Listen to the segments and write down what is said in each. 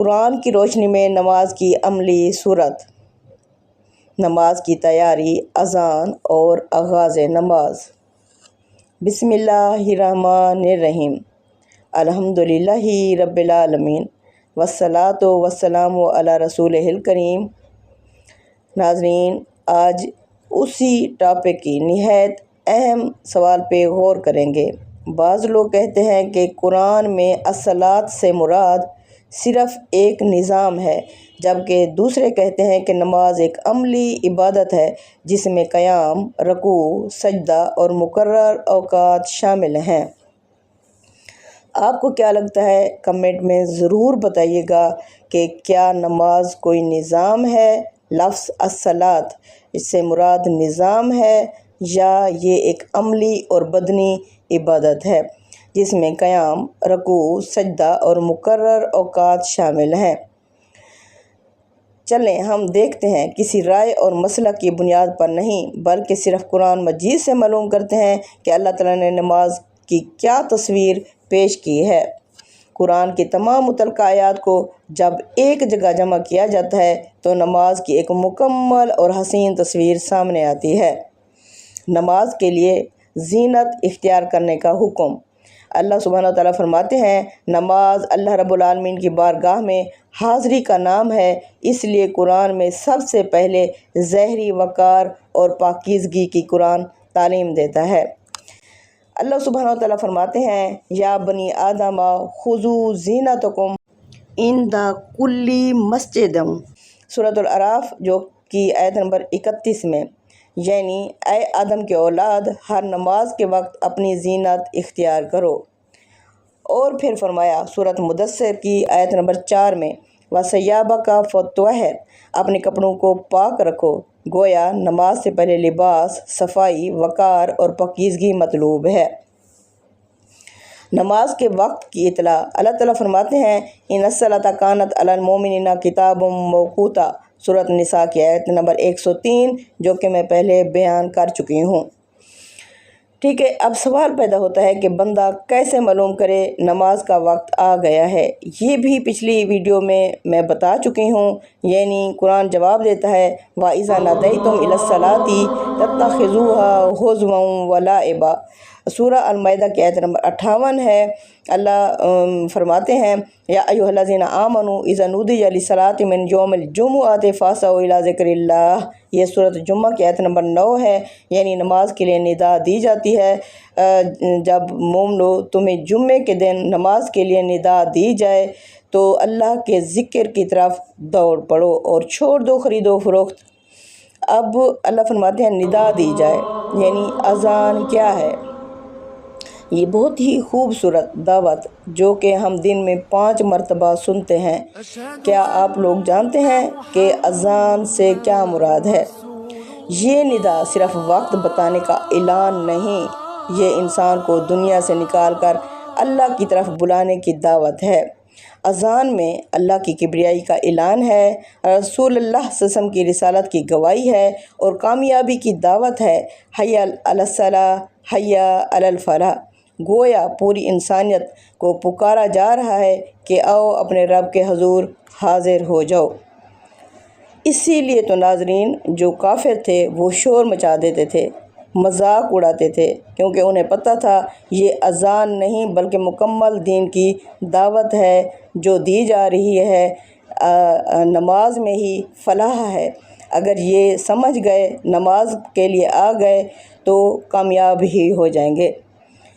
قرآن کی روشنی میں نماز کی عملی صورت، نماز کی تیاری، اذان اور آغاز نماز۔ بسم اللہ الرحمن الرحیم، الحمدللہ رب العالمین، والصلاۃ والسلام علی رسولہ الکریم۔ ناظرین، آج اسی ٹاپک کی نہایت اہم سوال پہ غور کریں گے۔ بعض لوگ کہتے ہیں کہ قرآن میں الصلاۃ سے مراد صرف ایک نظام ہے، جبکہ دوسرے کہتے ہیں کہ نماز ایک عملی عبادت ہے جس میں قیام، رکوع، سجدہ اور مقرر اوقات شامل ہیں۔ آپ کو کیا لگتا ہے؟ کمنٹ میں ضرور بتائیے گا کہ کیا نماز کوئی نظام ہے؟ لفظ الصلاۃ اس سے مراد نظام ہے یا یہ ایک عملی اور بدنی عبادت ہے جس میں قیام، رکوع، سجدہ اور مقرر اوقات شامل ہیں؟ چلیں ہم دیکھتے ہیں، کسی رائے اور مسلک کی بنیاد پر نہیں بلکہ صرف قرآن مجید سے معلوم کرتے ہیں کہ اللہ تعالیٰ نے نماز کی کیا تصویر پیش کی ہے۔ قرآن کی تمام متعلقہ آیات کو جب ایک جگہ جمع کیا جاتا ہے تو نماز کی ایک مکمل اور حسین تصویر سامنے آتی ہے۔ نماز کے لیے زینت اختیار کرنے کا حکم۔ اللہ سبحانہ و تعالیٰ فرماتے ہیں، نماز اللہ رب العالمین کی بارگاہ میں حاضری کا نام ہے، اس لیے قرآن میں سب سے پہلے ظاہری وقار اور پاکیزگی کی قرآن تعلیم دیتا ہے۔ اللہ سبحانہ و تعالیٰ فرماتے ہیں، یا بنی آدم خذوا زینتکم عند کل مسجد، سورۃ الاعراف جو کہ آیت نمبر 31 میں، یعنی اے آدم کے اولاد، ہر نماز کے وقت اپنی زینت اختیار کرو۔ اور پھر فرمایا سورۃ مدثر کی آیت نمبر 4 میں، وَثِيَابَكَ فَطَہِّرْ، اپنے کپڑوں کو پاک رکھو۔ گویا نماز سے پہلے لباس، صفائی، وقار اور پاکیزگی مطلوب ہے۔ نماز کے وقت کی اطلاع۔ اللہ تعالیٰ فرماتے ہیں، ان الصلاۃ کانت علی المؤمنین کتابا موقوتا، سورۃ النساء کی آیت نمبر 103 جو کہ میں پہلے بیان کر چکی ہوں۔ ٹھیک ہے، اب سوال پیدا ہوتا ہے کہ بندہ کیسے معلوم کرے نماز کا وقت آ گیا ہے؟ یہ بھی پچھلی ویڈیو میں بتا چکی ہوں، یعنی قرآن جواب دیتا ہے، وَإِذَا نَادَيْتُمْ إِلَى الصَّلَاةِ تَتَّخِذُوهَا هُزُوًا وَلَعِبًا، سورہ المائدہ کی آیت نمبر 58 ہے۔ اللہ فرماتے ہیں، یا ایھا الذین آمنوا اذا نودی للصلاۃ من یوم الجمعۃ فاسعوا الی ذکر اللہ، یہ سورۃ جمعہ کی آیت نمبر 9 ہے، یعنی نماز کے لیے ندا دی جاتی ہے۔ جب مومنو تمہیں جمعے کے دن نماز کے لیے ندا دی جائے تو اللہ کے ذکر کی طرف دوڑ پڑو اور چھوڑ دو خرید و فروخت۔ اب اللہ فرماتے ہیں ندا دی جائے، یعنی اذان کیا ہے؟ یہ بہت ہی خوبصورت دعوت جو کہ ہم دن میں 5 مرتبہ سنتے ہیں۔ کیا آپ لوگ جانتے ہیں کہ اذان سے کیا مراد ہے؟ یہ ندا صرف وقت بتانے کا اعلان نہیں، یہ انسان کو دنیا سے نکال کر اللہ کی طرف بلانے کی دعوت ہے۔ اذان میں اللہ کی کبریائی کا اعلان ہے، رسول اللہ صلی اللہ علیہ وسلم کی رسالت کی گواہی ہے اور کامیابی کی دعوت ہے۔ حی علی الصلاۃ، حی علی الفلاح، گویا پوری انسانیت کو پکارا جا رہا ہے کہ آؤ اپنے رب کے حضور حاضر ہو جاؤ۔ اسی لیے تو ناظرین، جو کافر تھے وہ شور مچا دیتے تھے، مذاق اڑاتے تھے، کیونکہ انہیں پتہ تھا یہ اذان نہیں بلکہ مکمل دین کی دعوت ہے جو دی جا رہی ہے، نماز میں ہی فلاح ہے۔ اگر یہ سمجھ گئے، نماز کے لیے آ گئے تو کامیاب ہی ہو جائیں گے۔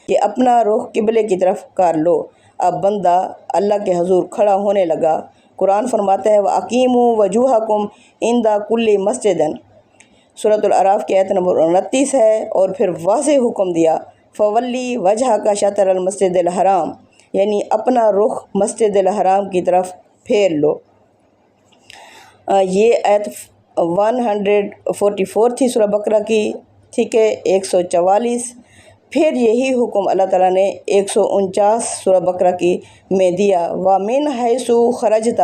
کہ اپنا رخ قبلے کی طرف کر لو۔ اب بندہ اللہ کے حضور کھڑا ہونے لگا۔ قرآن فرماتا ہے، وَأَقِیمُوا وَجُوہَکُمْ عِنْدَ کُلِّ مَسْجِدٍ، سورۃ الاعراف کی آیت نمبر 29 ہے، اور پھر واضح حکم دیا، فَوَلِّ وَجْهَکَ شَطْرَ الْمَسْجِدِ الْحَرَامِ، یعنی اپنا رخ مسجد الحرام کی طرف پھیر لو۔ یہ آیت 144 تھی سورہ بقرہ کی، ٹھیک ہے، 144۔ پھر یہی حکم اللہ تعالیٰ نے 149 سورہ بقرہ کی میں دیا، وَمِنْ حَیْثُ خَرَجْتَ،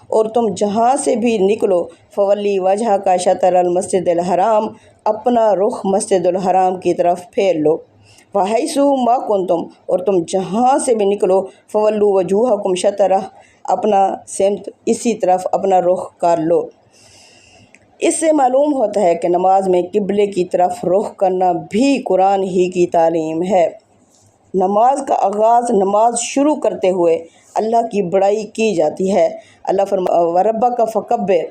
اور تم جہاں سے بھی نکلو، فَوَلِّ وَجْهَکَ شَطْرَ الْمَسْجِدِ الْحَرَامِ، اپنا رخ مسجد الحرام کی طرف پھیر لو۔ وَحَیْثُ مَا کُنْتُمْ، اور تم جہاں سے بھی نکلو، فَوَلُّوا وُجُوہَکُمْ شَطْرَہُ، اپنا سمت اسی طرف اپنا رخ کر لو۔ اس سے معلوم ہوتا ہے کہ نماز میں قبلے کی طرف رخ کرنا بھی قرآن ہی کی تعلیم ہے۔ نماز کا آغاز نماز شروع کرتے ہوئے اللہ کی بڑائی کی جاتی ہے۔ اللہ وَرَبَّكَ فَكَبِّرْ،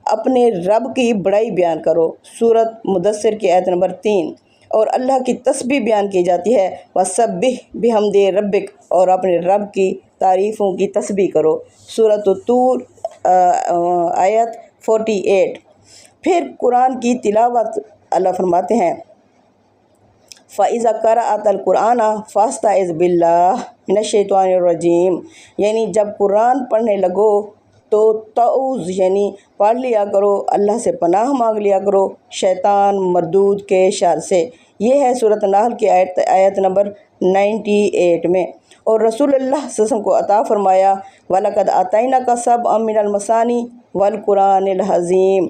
اپنے رب کی بڑائی بیان کرو، سورۃ مدثر کی آیت نمبر 3۔ اور اللہ کی تسبیح بیان کی جاتی ہے، وَسَبِّحْ بِحَمْدِ رَبِّكَ، اور اپنے رب کی تعریفوں کی تسبیح کرو، سورۃ الطور آیت 48۔ پھر قرآن کی تلاوت اللہ فرماتے ہیں فَإِذَا قَرَأْتَ الْقُرْآنَ فَاسْتَعِذْ بِاللَّهِ مِنَ الشَّيْطَانِ الرَّجِيمِ، یعنی جب قرآن پڑھنے لگو تو تعوذ یعنی پڑھ لیا کرو، اللہ سے پناہ مانگ لیا کرو شیطان مردود کے شر سے۔ یہ ہے سورۃ النحل کی آیت نمبر 98 میں۔ اور رسول اللہ صلی اللہ علیہ وسلم کو عطا فرمایا وَلَقَدْ آتَيْنَاكَ سَبْعًا مِنَ الْمَثَانِي وَالْقُرْآنِ الْعَظِيمِ،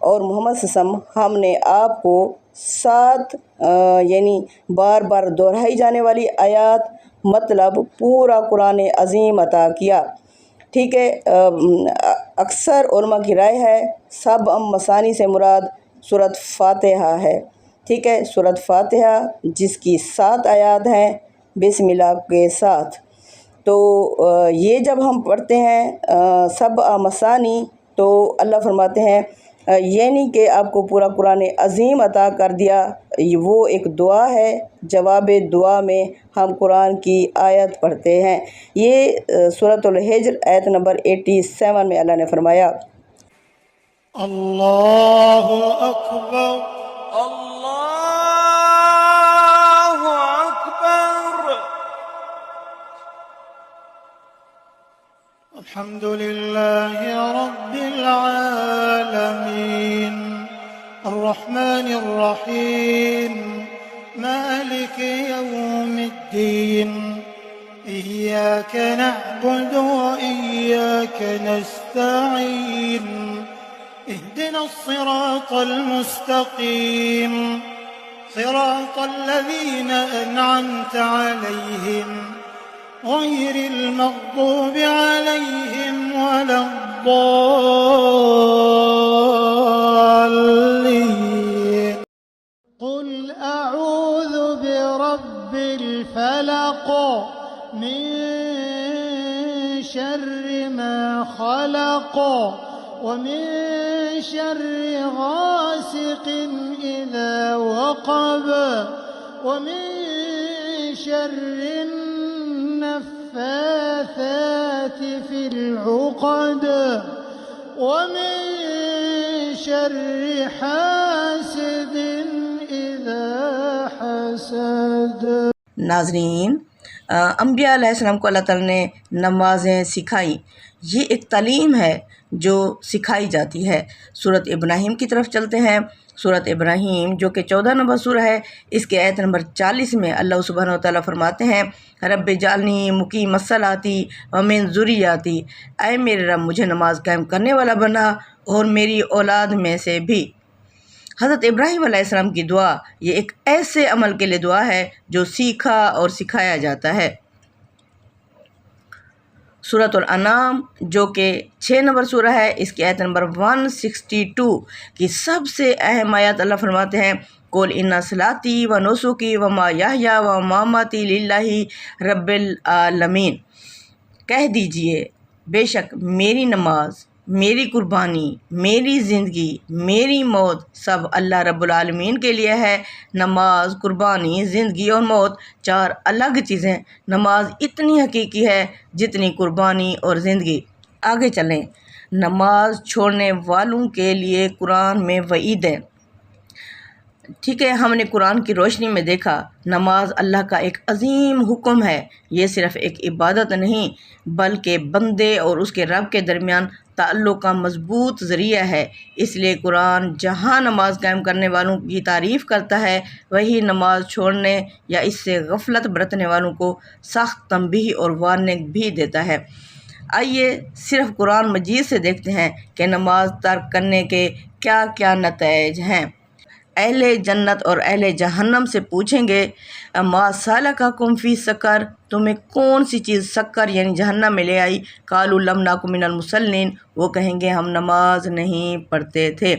اور محمد صلی اللہ علیہ وسلم ہم نے آپ کو 7 یعنی بار بار دہرائی جانے والی آیات مطلب پورا قرآن عظیم عطا کیا۔ ٹھیک ہے، اکثر علماء کی رائے ہے سبع مثانی سے مراد سورۃ فاتحہ ہے۔ ٹھیک ہے، سورۃ فاتحہ جس کی 7 آیات ہیں بسم اللہ کے ساتھ۔ تو یہ جب ہم پڑھتے ہیں سبع مثانی تو اللہ فرماتے ہیں یعنی کہ آپ کو پورا قرآن عظیم عطا کر دیا۔ وہ ایک دعا ہے، جواب دعا میں ہم قرآن کی آیت پڑھتے ہیں۔ یہ سورۃ الحجر آیت نمبر 87 میں اللہ نے فرمایا اللہ اکبر اللہ اکبر الحمد للہ رب العالمین الرحمن الرحیم مالک یوم الدین إياك نعبد وإياك نستعين اهدنا الصراط المستقيم صراط الذين أنعمت عليهم غير المغضوب عليهم ولا الضالين قل أعوذ برب الفلق من شر ما خلق ومن شر غاسق إذا وقب ومن شر النفاثات في العقد ومن شر حاسد إذا حسد۔ ناظرین، انبیاء علیہ السلام کو اللہ تعالیٰ نے نمازیں سکھائیں۔ یہ ایک تعلیم ہے جو سکھائی جاتی ہے۔ سورۃ ابراہیم کی طرف چلتے ہیں۔ سورۃ ابراہیم جو کہ 14 نمبر سورہ ہے، اس کے آیت نمبر 40 میں اللہ سبحانہ و تعالیٰ فرماتے ہیں رب اجعلنی مقیم الصلاۃ ومن ذریتی، اے میرے رب مجھے نماز قائم کرنے والا بنا اور میری اولاد میں سے بھی۔ حضرت ابراہیم علیہ السلام کی دعا یہ ایک ایسے عمل کے لیے دعا ہے جو سیکھا اور سکھایا جاتا ہے۔ سورۃ الانعام جو کہ 6 نمبر سورہ ہے، اس کی آیت نمبر 162 کی سب سے اہم آیت اللہ فرماتے ہیں قُلْ إِنَّ صَلَاتِي وَنُسُكِي وَمَحْيَايَ وَمَمَاتِي لِلَّهِ رَبِّ العالمین، کہہ دیجئے بے شک میری نماز، میری قربانی، میری زندگی، میری موت سب اللہ رب العالمین کے لیے ہے۔ نماز، قربانی، زندگی اور موت 4 الگ چیزیں۔ نماز اتنی حقیقی ہے جتنی قربانی اور زندگی۔ آگے چلیں، نماز چھوڑنے والوں کے لیے قرآن میں وعید ہے۔ ٹھیک ہے، ہم نے قرآن کی روشنی میں دیکھا نماز اللہ کا ایک عظیم حکم ہے۔ یہ صرف ایک عبادت نہیں بلکہ بندے اور اس کے رب کے درمیان تعلق کا مضبوط ذریعہ ہے۔ اس لیے قرآن جہاں نماز قائم کرنے والوں کی تعریف کرتا ہے وہی نماز چھوڑنے یا اس سے غفلت برتنے والوں کو سخت تنبیہ اور وارننگ بھی دیتا ہے۔ آئیے صرف قرآن مجید سے دیکھتے ہیں کہ نماز ترک کرنے کے کیا کیا نتائج ہیں۔ اہل جنت اور اہل جہنم سے پوچھیں گے ما سلککم فی سقر، تمہیں کون سی چیز سقر یعنی جہنم میں لے آئی؟ قالوا لم نک من المصلین، وہ کہیں گے ہم نماز نہیں پڑھتے تھے۔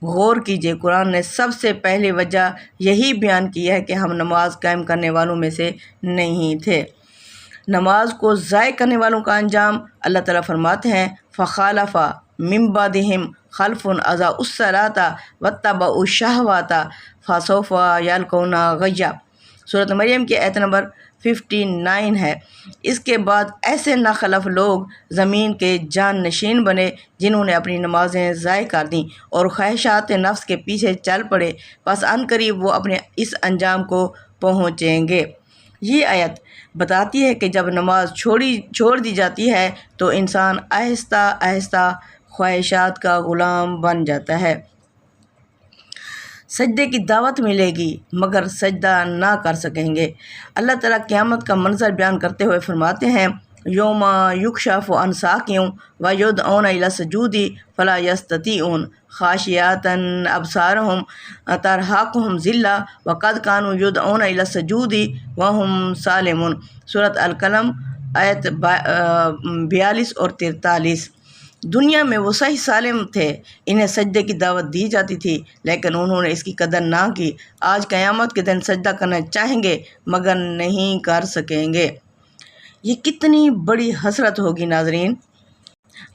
غور کیجئے، قرآن نے سب سے پہلے وجہ یہی بیان کی ہے کہ ہم نماز قائم کرنے والوں میں سے نہیں تھے۔ نماز کو ضائع کرنے والوں کا انجام اللہ تعالیٰ فرماتے ہیں فخالف من بعدہم خلف اضاعوا الصلاۃ واتبعوا الشہوات فسوف یلقون غیا، سورۃ مریم کی آیت نمبر 59 ہے۔ اس کے بعد ایسے ناخلف لوگ زمین کے جان نشین بنے جنہوں نے اپنی نمازیں ضائع کر دیں اور خواہشات نفس کے پیچھے چل پڑے، پس عنقریب وہ اپنے اس انجام کو پہنچیں گے۔ یہ آیت بتاتی ہے کہ جب نماز چھوڑ دی جاتی ہے تو انسان آہستہ آہستہ خواہشات کا غلام بن جاتا ہے۔ سجدے کی دعوت ملے گی مگر سجدہ نہ کر سکیں گے۔ اللہ تعالیٰ قیامت کا منظر بیان کرتے ہوئے فرماتے ہیں یوم یکشف عن ساق ویدعون الی السجود فلا یستطیعون خاشعۃ ابصارہم ترہقہم ذلہ وقد کانوا یدعون الی السجود وہم سالمون، سورۃ القلم آیت 42 اور 43۔ دنیا میں وہ صحیح سالم تھے، انہیں سجدے کی دعوت دی جاتی تھی لیکن انہوں نے اس کی قدر نہ کی۔ آج قیامت کے دن سجدہ کرنا چاہیں گے مگر نہیں کر سکیں گے۔ یہ کتنی بڑی حسرت ہوگی ناظرین۔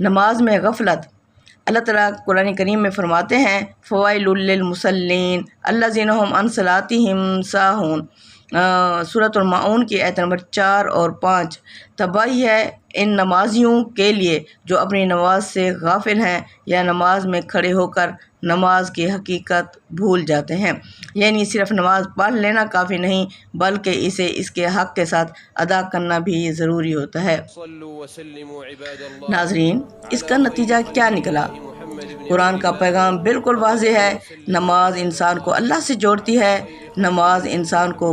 نماز میں غفلت، اللہ تعالیٰ قرآن کریم میں فرماتے ہیں فوائل للمصلین الذین هم عن صلاتهم ساہون، سورۃ الماعون کی آیت نمبر 4 اور 5۔ تباہی ہے ان نمازیوں کے لیے جو اپنی نماز سے غافل ہیں یا نماز میں کھڑے ہو کر نماز کی حقیقت بھول جاتے ہیں، یعنی صرف نماز پڑھ لینا کافی نہیں بلکہ اسے اس کے حق کے ساتھ ادا کرنا بھی ضروری ہوتا ہے۔ ناظرین، اس کا نتیجہ کیا نکلا؟ قرآن کا پیغام بالکل واضح ہے۔ نماز انسان کو اللہ سے جوڑتی ہے، نماز انسان کو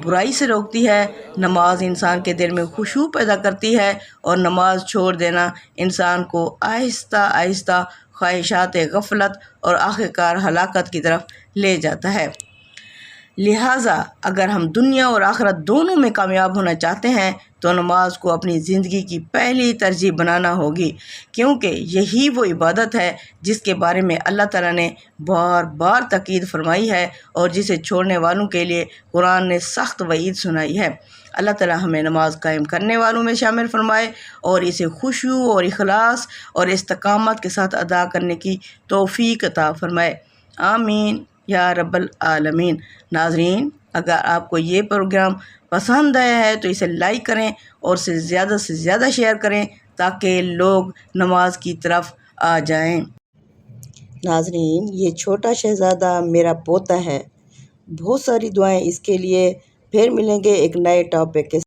برائی سے روکتی ہے، نماز انسان کے دل میں خشوع پیدا کرتی ہے اور نماز چھوڑ دینا انسان کو آہستہ آہستہ خواہشات غفلت اور آخرکار ہلاکت کی طرف لے جاتا ہے۔ لہٰذا اگر ہم دنیا اور آخرت دونوں میں کامیاب ہونا چاہتے ہیں تو نماز کو اپنی زندگی کی پہلی ترجیح بنانا ہوگی، کیونکہ یہی وہ عبادت ہے جس کے بارے میں اللہ تعالیٰ نے بار بار تاکید فرمائی ہے اور جسے چھوڑنے والوں کے لیے قرآن نے سخت وعید سنائی ہے۔ اللہ تعالیٰ ہمیں نماز قائم کرنے والوں میں شامل فرمائے اور اسے خشوع اور اخلاص اور استقامت کے ساتھ ادا کرنے کی توفیق عطا فرمائے، آمین یا رب العالمین۔ ناظرین، اگر آپ کو یہ پروگرام پسند آیا ہے تو اسے لائک کریں اور سے زیادہ شیئر کریں تاکہ لوگ نماز کی طرف آ جائیں۔ ناظرین، یہ چھوٹا شہزادہ میرا پوتا ہے، بہت ساری دعائیں اس کے لیے۔ پھر ملیں گے ایک نئے ٹاپک کے